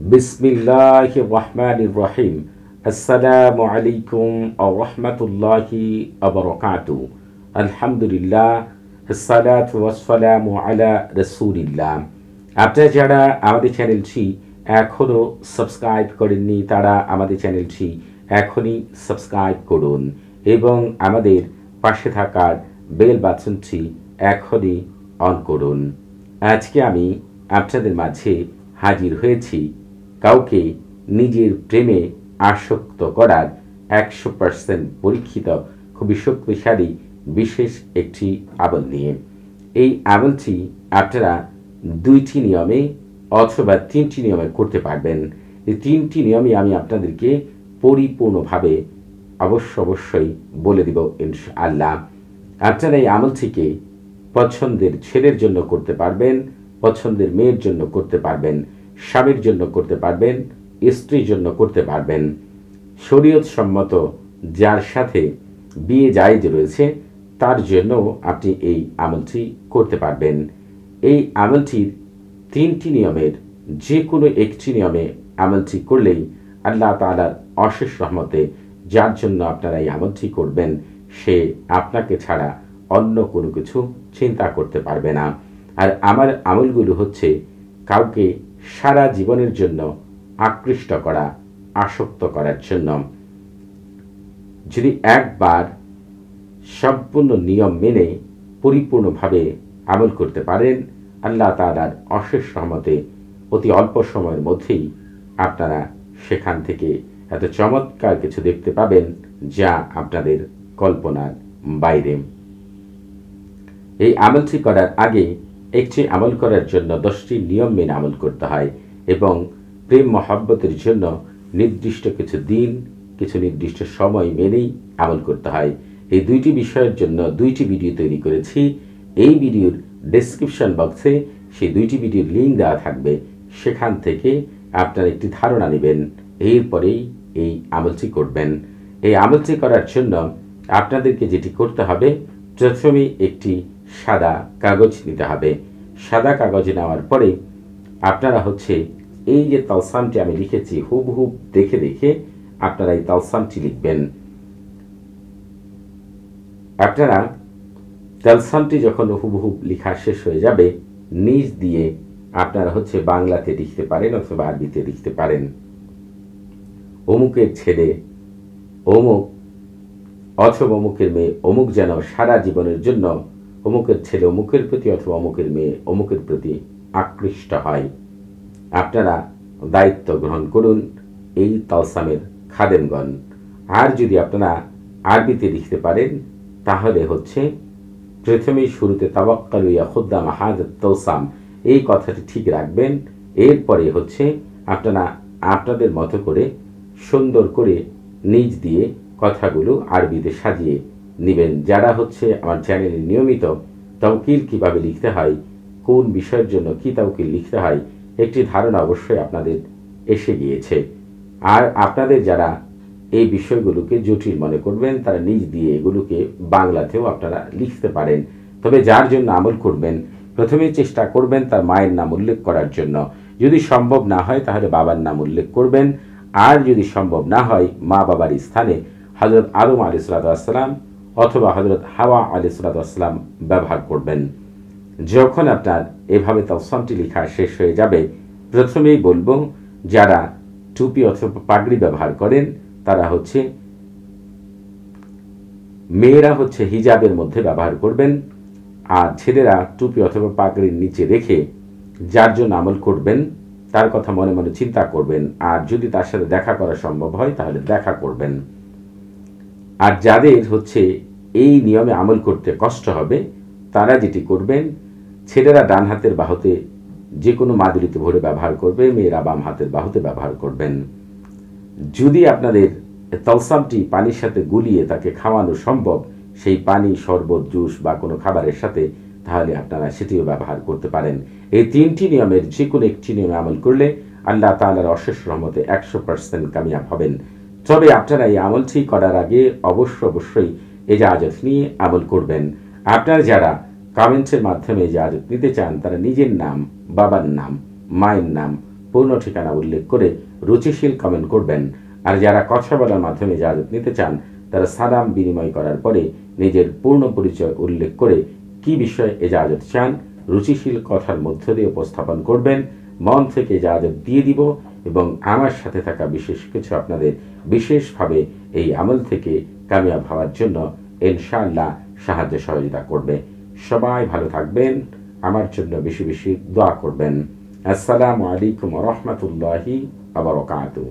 বিসমিল্লাহির রহমানির রহিম। আসসালামু আলাইকুম ওয়া রাহমাতুল্লাহি ওয়া বারাকাতুহু। আলহামদুলিল্লাহ, আসসালাতু ওয়াসসালামু আলা রাসূলিল্লাহ। আপনারা যারা আমাদের চ্যানেলটি এখনও সাবস্ক্রাইব করেননি তারা আমাদের চ্যানেলটি এখনই সাবস্ক্রাইব করুন এবং আমাদের পাশে থাকার বেল বাটনটি এখনই অন করুন। আজকে আমি আপনাদের মাঝে হাজির হয়েছি কাউকে নিজের প্রেমে আসক্ত করার 100% পরীক্ষিত খুবই শক্তিশালী বিশেষ একটি আমল নিয়ে। এই আমলটি আপনারা 2টি নিয়মে অথবা 3টি নিয়মে করতে পারবেন। এই 3টি নিয়মে আমি আপনাদেরকে পরিপূর্ণভাবে অবশ্যই বলে দিব ইনশাআল্লাহ। আপনারা এই আমলটিকে পছন্দের ছেলের জন্য করতে পারবেন, পছন্দের মেয়ের জন্য করতে পারবেন, স্বামীর জন্য করতে পারবেন, স্ত্রীর জন্য করতে পারবেন। শরীয়ত সম্মত যার সাথে বিয়ে জায়েজ রয়েছে তার জন্য আপনি এই আমলটি করতে পারবেন। এই আমলটির 3টি নিয়মের যে কোনো একটি নিয়মে আমলটি করলেই আল্লাহ তাআলার অশেষ রহমতে যার জন্য আপনারা এই আমলটি করবেন সে আপনাকে ছাড়া অন্য কোনো কিছু চিন্তা করতে পারবে না। আর আমার আমলগুলো হচ্ছে কাউকে সারা জীবনের জন্য আকৃষ্ট করা, আসক্ত করার জন্য। যদি একবার সম্পূর্ণ নিয়ম মেনে পরিপূর্ণভাবে আমল করতে পারেন, আল্লাহ তাআলার অশেষ রহমতে অতি অল্প সময়ের মধ্যেই আপনারা সেখান থেকে এত চমৎকার কিছু দেখতে পাবেন যা আপনাদের কল্পনার বাইরে। এই আমলটি করার আগে একটি আমল করার জন্য 10টি নিয়ম মেনে আমল করতে হয় এবং প্রেম মহব্বতের জন্য নির্দিষ্ট কিছু দিন, কিছু নির্দিষ্ট সময় মেনেই আমল করতে হয়। এই 2টি বিষয়ের জন্য 2টি ভিডিও তৈরি করেছি। এই ভিডিওর ডেসক্রিপশন বক্সে সেই 2টি ভিডিওর লিঙ্ক দেওয়া থাকবে, সেখান থেকে আপনারা একটি ধারণা নেবেন, এরপরেই এই আমলটি করবেন। এই আমলটি করার জন্য আপনাদেরকে যেটি করতে হবে, প্রথমে একটি সাদা কাগজ নিতে হবে। সাদা কাগজ নেওয়ার পরে আপনারা এই যে তালসামটি আমি লিখেছি হুবহুব দেখে দেখে আপনারা এই তালসামটি লিখবেন। আপনারা তালসামটি যখন হুবহুব লেখা শেষ হয়ে যাবে নিচ দিয়ে আপনারা বাংলাতে লিখতে পারেন অথবা আরবিতে লিখতে পারেন। অমুকের ছেলে অমুক অথবা অমুকের মেয়ে অমুক যেন সারা জীবনের জন্য অমুকের ছেলে অমুকের প্রতি অথবা অমুকের মেয়ে অমুকের প্রতি আকৃষ্ট হয়। আপনারা দায়িত্ব গ্রহণ করুন এই তালসামের খাদেমগণ। আর যদি আপনারা আরবিতে লিখতে পারেন তাহলে প্রথমেই শুরুতে তাওয়াক্কালু ইয়া খুদ্দাম হাযাত তালসাম এই কথাটি ঠিক রাখবেন। এরপরে আপনারা আপনাদের মতো করে সুন্দর করে নিজ দিয়ে কথাগুলো আরবিতে সাজিয়ে নেবেন। যারা আমার চ্যানেলে নিয়মিত তাওকিল কিভাবে লিখতে হয়, কোন বিষয়ের জন্য কি তাওকিল লিখতে হয় একটি ধারণা অবশ্যই আপনাদের এসে গিয়েছে। আর আপনাদের যারা এই বিষয়গুলোকে জটিল মনে করবেন তারা নিজ দিয়ে এগুলোকে বাংলাতেও আপনারা লিখতে পারেন। তবে যার জন্য আমল করবেন প্রথমেই চেষ্টা করবেন তার মায়ের নাম উল্লেখ করার জন্য। যদি সম্ভব না হয় তাহলে বাবার নাম উল্লেখ করবেন। আর যদি সম্ভব না হয় মা বাবার স্থানে হযরত আদম আলাইহিস সালাম অথবা হযরত হাওয়া আলাইহিস সালাম ব্যবহার করবেন। যখন আপনার এভাবে তালসামটি লেখা শেষ হয়ে যাবে প্রথমেই বলবো যারা টুপি অথবা পাগড়ি ব্যবহার করেন তারা মেয়েরা হিজাবের মধ্যে ব্যবহার করবেন, আর ছেলেরা টুপি অথবা পাগড়ির নিচে রেখে যার জন্য আমল করবেন তার কথা মনে মনে চিন্তা করবেন। আর যদি তার সাথে দেখা করা সম্ভব হয় তাহলে দেখা করবেন। আর যাদের এই নিয়মে আমল করতে কষ্ট হবে তারা যেটি করবেন, ছেলেরা ডান হাতের বাহুতে যে কোনো মাদুলিতে ভরে ব্যবহার করবে, মেয়েরা বাম হাতের বাহুতে ব্যবহার করবেন। যদি আপনাদের তালসামটি পানির সাথে গুলিয়ে তাকে খাওয়ানো সম্ভব, সেই পানি, শরবত, জুস বা কোনো খাবারের সাথে, তাহলে আপনারা সেটিও ব্যবহার করতে পারেন। এই 3টি নিয়মের যে কোনো একটি নিয়মে আমল করলে আল্লাহ তাআলার অশেষ রহমতে 100% কামিয়াব হবেন। তবে আপনারা এই আমলটি করার আগে অবশ্যই ইজাজত নিয়ে আমল করবেন। আপনারা যারা কমেন্টের মাধ্যমে ইজাজত নিতে চান তারা নিজের নাম, বাবার নাম, মায়ের নাম পূর্ণ ঠিকানা উল্লেখ করে রুচিশীল কমেন্ট করবেন। আর যারা কথা বলার মাধ্যমে ইজাজত নিতে চান তারা সালাম বিনিময় করার পরে নিজের পূর্ণ পরিচয় উল্লেখ করে কি বিষয়ে ইজাজত চান রুচিশীল কথার মধ্য দিয়ে উপস্থাপন করবেন। মন থেকে ইজাজত দিয়ে দিব এবং আমার সাথে থাকা বিশেষ কিছু আপনাদের বিশেষভাবে এই আমল থেকে কামিয়াব হওয়ার জন্য ইনশাআল্লাহ সাহায্য সহযোগিতা করবে। সবাই ভালো থাকবেন, আমার জন্য বেশি বেশি দোয়া করবেন। আসসালামু আলাইকুম ওয়া রাহমাতুল্লাহি ওয়া বারাকাতুহু।